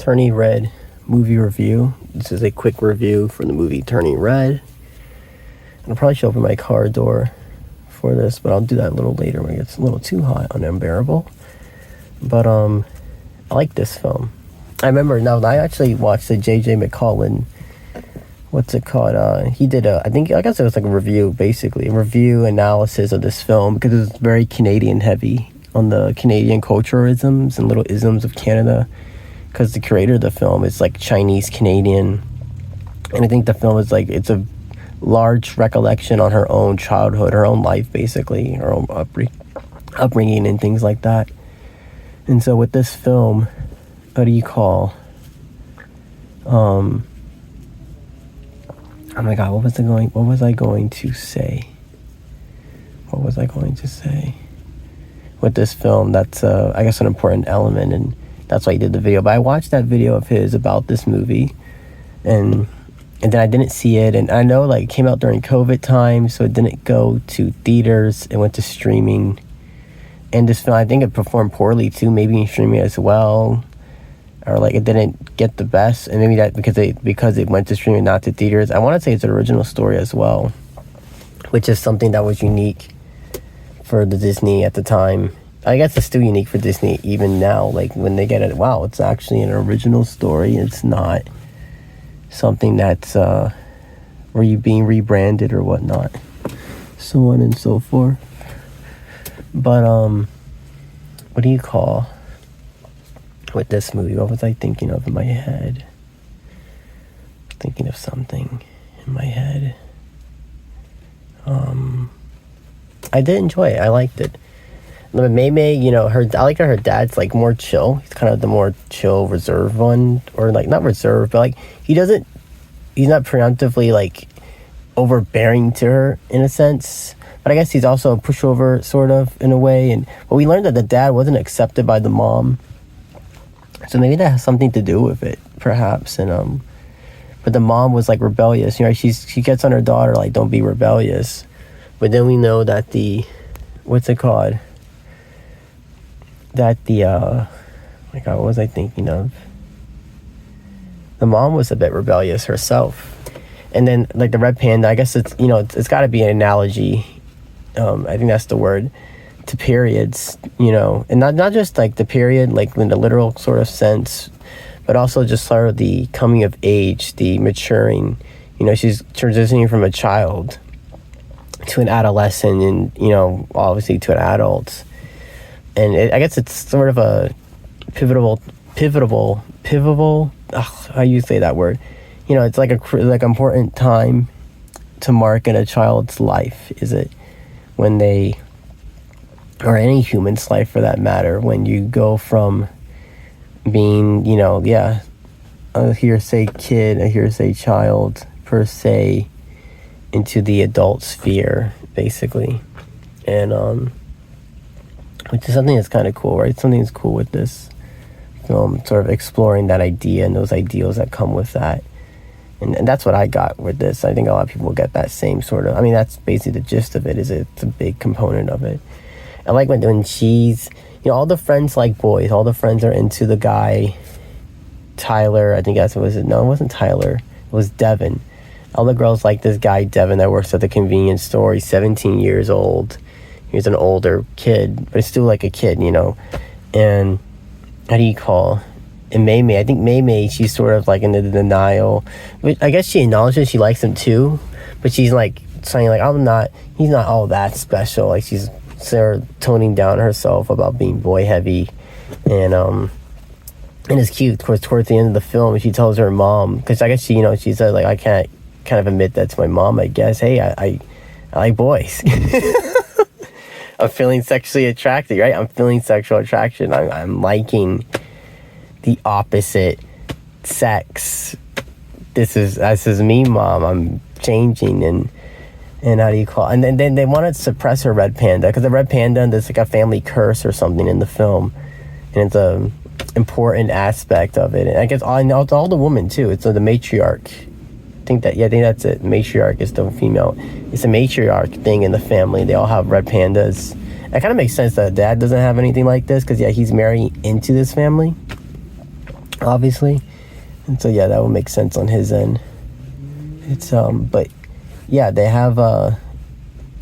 Turning Red movie review. This is a quick review for the movie Turning Red. I'll probably should open my car door for this, but I'll do that a little later when it gets a little too hot and unbearable. But I like this film. I remember now I actually watched the J.J. McCollum. What's it called? He did I guess it was like a review, basically. A review analysis of this film because it was very Canadian heavy on the Canadian culturalisms and little isms of Canada. Because the creator of the film is like Chinese Canadian. And I think the film is like, it's a large recollection on her own childhood, her own life, basically, her own upbringing and things like that. And so with this film, what do you call? Oh my God, what was I going to say? With this film, that's I guess an important element, and that's why he did the video. But I watched that video of his about this movie, and then I didn't see it, and I know like it came out during COVID time, so it didn't go to theaters. It went to streaming, and this film, I think it performed poorly too, maybe in streaming as well, or like it didn't get the best, and maybe that because it went to streaming, not to theaters. I want to say it's an original story as well, which is something that was unique for the Disney at the time. I guess it's still unique for Disney even now, like when they get it, wow, it's actually an original story. It's not something that's being rebranded or whatnot, so on and so forth. But what do you call with this movie? What was I thinking of in my head? Thinking of something in my head. I did enjoy it. I liked it. Mei Mei, I like her dad's like more chill. He's kind of the more chill, reserved one, or like not reserved, but like he's not preemptively like overbearing to her in a sense. But I guess he's also a pushover sort of in a way. But we learned that the dad wasn't accepted by the mom, so maybe that has something to do with it, perhaps. And but the mom was like rebellious. She gets on her daughter like, don't be rebellious. But then we know that what's it called? That oh my God, what was I thinking of? The mom was a bit rebellious herself. And then like the red panda, I guess it's got to be an analogy. I think that's the word, to periods, and not just like the period, like in the literal sort of sense, but also just sort of the coming of age, the maturing. She's transitioning from a child to an adolescent, and obviously to an adult. And I guess it's sort of a pivotal. How you say that word? It's like an important time to mark in a child's life. Is it when they, or any human's life for that matter, when you go from being, a hearsay kid, a hearsay child per se, into the adult sphere, basically. And which is something that's kind of cool, right? Something that's cool with this film, sort of exploring that idea and those ideals that come with that. And that's what I got with this. I think a lot of people get that same sort of, that's basically the gist of it, is it's a big component of it. I like when she's, all the friends like boys, all the friends are into the guy, Tyler, I think that's what was it. No, it wasn't Tyler. It was Devin. All the girls like this guy, Devin, that works at the convenience store. He's 17 years old. He's an older kid, but it's still like a kid, And how do you call? And Mei Mei, I think Mei Mei, she's sort of like in the denial. But I guess she acknowledges she likes him too, but she's like saying like, he's not all that special. Like she's sort of toning down herself about being boy heavy. And it's cute, of course, towards the end of the film, she tells her mom, because I guess she said like, I can't kind of admit that to my mom, I guess. Hey, I like boys. I'm feeling sexually attracted, right? I'm feeling sexual attraction. I'm liking the opposite sex. This is me, mom. I'm changing, and how do you call it? And then they want to suppress her red panda, because the red panda, there's like a family curse or something in the film, and it's a important aspect of it. And I guess all the women too. It's the matriarch. I think that's it. Matriarch is the female. It's a matriarch thing in the family. They all have red pandas. It kind of makes sense that dad doesn't have anything like this, because he's marrying into this family. obviously. And so yeah, that would make sense on his end. It's but yeah, they have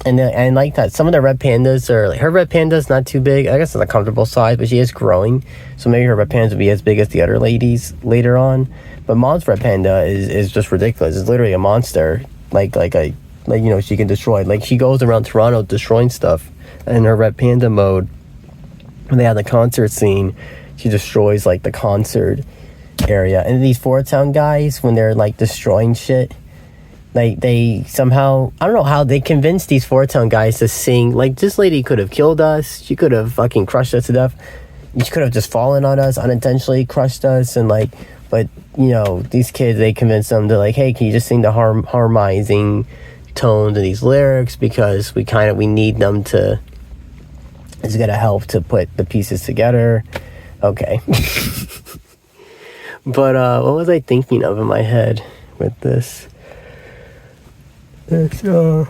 and like that, some of the red pandas are like, her red panda's not too big. I guess it's a comfortable size, but she is growing, so maybe her red pandas will be as big as the other ladies later on. But Mom's red panda is just ridiculous. It's literally a monster, like she can destroy. Like, she goes around Toronto destroying stuff in her red panda mode. When they have the concert scene, she destroys like the concert area. And these Four Town guys, when they're like destroying shit, like they somehow, I don't know how they convinced these Four Town guys to sing. Like, this lady could have killed us. She could have fucking crushed us to death. She could have just fallen on us, unintentionally crushed us, and like, but these kids, they convinced them to like, hey, can you just sing the harmonizing tones of these lyrics, because we need them to, it's gonna help to put the pieces together. Okay. But what was I thinking of in my head with this? It's oh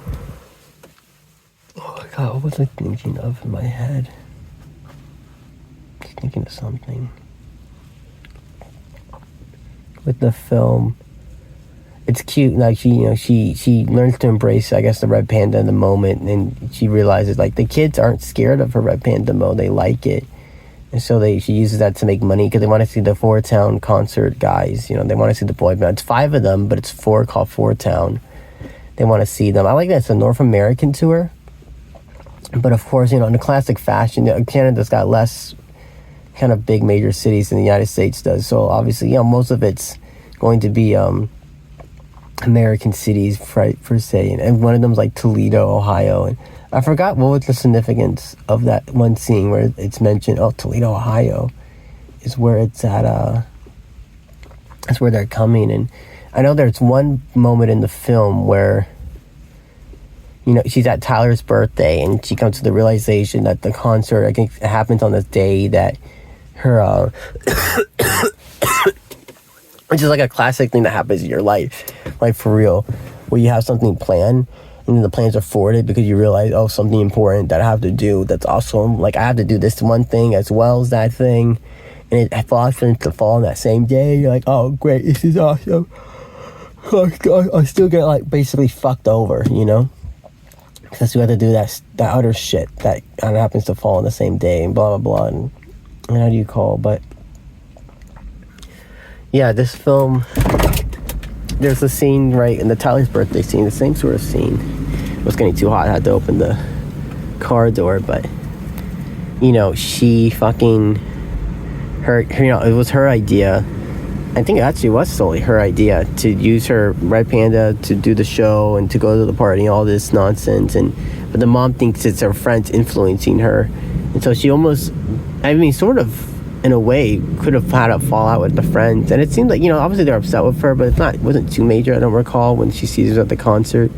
my god, what was I thinking of in my head? Just thinking of something with the film. It's cute, like she learns to embrace, I guess, the red panda in the moment, and she realizes like the kids aren't scared of her red panda mode; they like it, and so she uses that to make money, because they want to see the Four Town concert guys. They want to see the boy band. It's 5 of them, but it's 4 called Four Town. They want to see them. I like that it's a North American tour, but of course, in the classic fashion, Canada's got less kind of big major cities than the United States does. So obviously, most of it's going to be American cities per se, and one of them's like Toledo, Ohio, and I forgot what was the significance of that one scene where it's mentioned. Oh, Toledo, Ohio is where it's at. That's where they're coming. And I know there's one moment in the film where she's at Tyler's birthday, and she comes to the realization that the concert, I think, happens on this day that her which is like a classic thing that happens in your life, like for real, where you have something planned and then the plans are forwarded because you realize, oh, something important that I have to do that's awesome. Like, I have to do this one thing as well as that thing, and it falls into fall on that same day. You're like, oh, great, this is awesome. I still get like basically fucked over, because we have to do that other shit that kind of happens to fall on the same day, and blah blah blah. And how do you call? But yeah, this film, there's a scene right in the Tyler's birthday scene, the same sort of scene. It was getting too hot, I had to open the car door, but she fucking, it was her idea. I think it actually was solely her idea to use her red panda to do the show and to go to the party and all this nonsense. But the mom thinks it's her friends influencing her, and so she almost, sort of, in a way, could have had a fallout with the friends. And it seemed like, obviously they're upset with her, but it wasn't too major, I don't recall, when she sees her at the concert.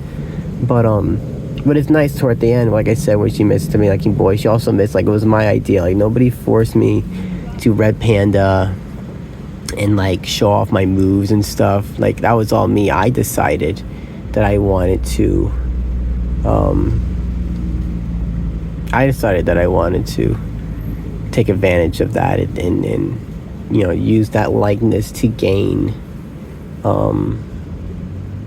But it's nice toward the end, like I said, when she admits to me, like, boy, she also admits, like, it was my idea. Like, nobody forced me to red panda and, like, show off my moves and stuff. Like, that was all me. I decided that I wanted to, take advantage of that and use that likeness to gain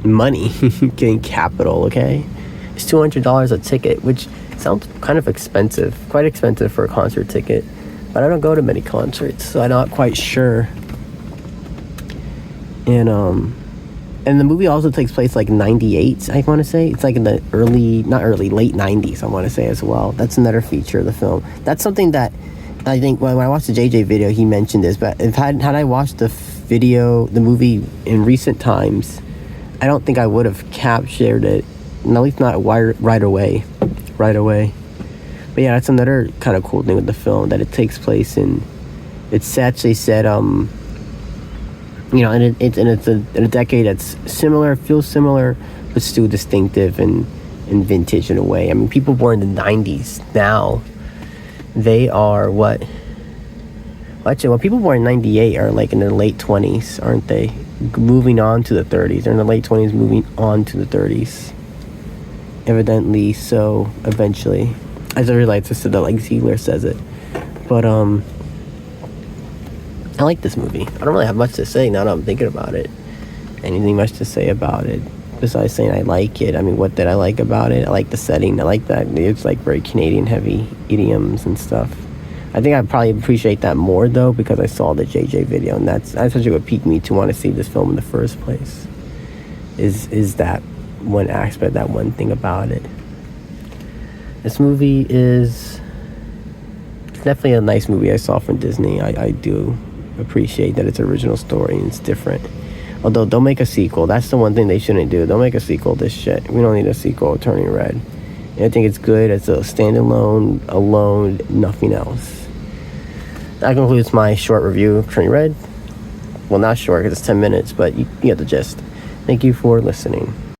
money, gain capital. Okay, it's $200 a ticket, which sounds kind of expensive, quite expensive for a concert ticket, but I don't go to many concerts, so I'm not quite sure. And the movie also takes place like 98, I want to say. It's like in the late 90s, I want to say, as well. That's another feature of the film. That's something that I think when I watched the JJ video, he mentioned this, but had I watched the movie in recent times, I don't think I would have captured it, at least not right away. But yeah, that's another kind of cool thing with the film, that it takes place in, it's actually said, and it's in a decade that's similar, feels similar, but still distinctive and vintage in a way. People born in the 90s now, they are what? Actually, people born in 98 are like in their late 20s, aren't they? Moving on to the 30s. They're in the late 20s, moving on to the 30s. Evidently, so eventually, as it relates to that, like Ziegler says it. But I like this movie. I don't really have much to say now that I'm thinking about it. Anything much to say about it besides saying I like it. I mean, what did I like about it? I like the setting. I like that it's like very Canadian heavy idioms and stuff. I think I probably appreciate that more though because I saw the JJ video, and that's actually what piqued me to want to see this film in the first place. Is that one aspect, that one thing about it. This movie is definitely a nice movie I saw from Disney. I do appreciate that it's an original story and it's different. Although, don't make a sequel. That's the one thing they shouldn't do. Don't make a sequel of this shit. We don't need a sequel of Turning Red. And I think it's good as a standalone, alone, nothing else. That concludes my short review of Turning Red. Well, not short because it's 10 minutes, but you get the gist. Thank you for listening.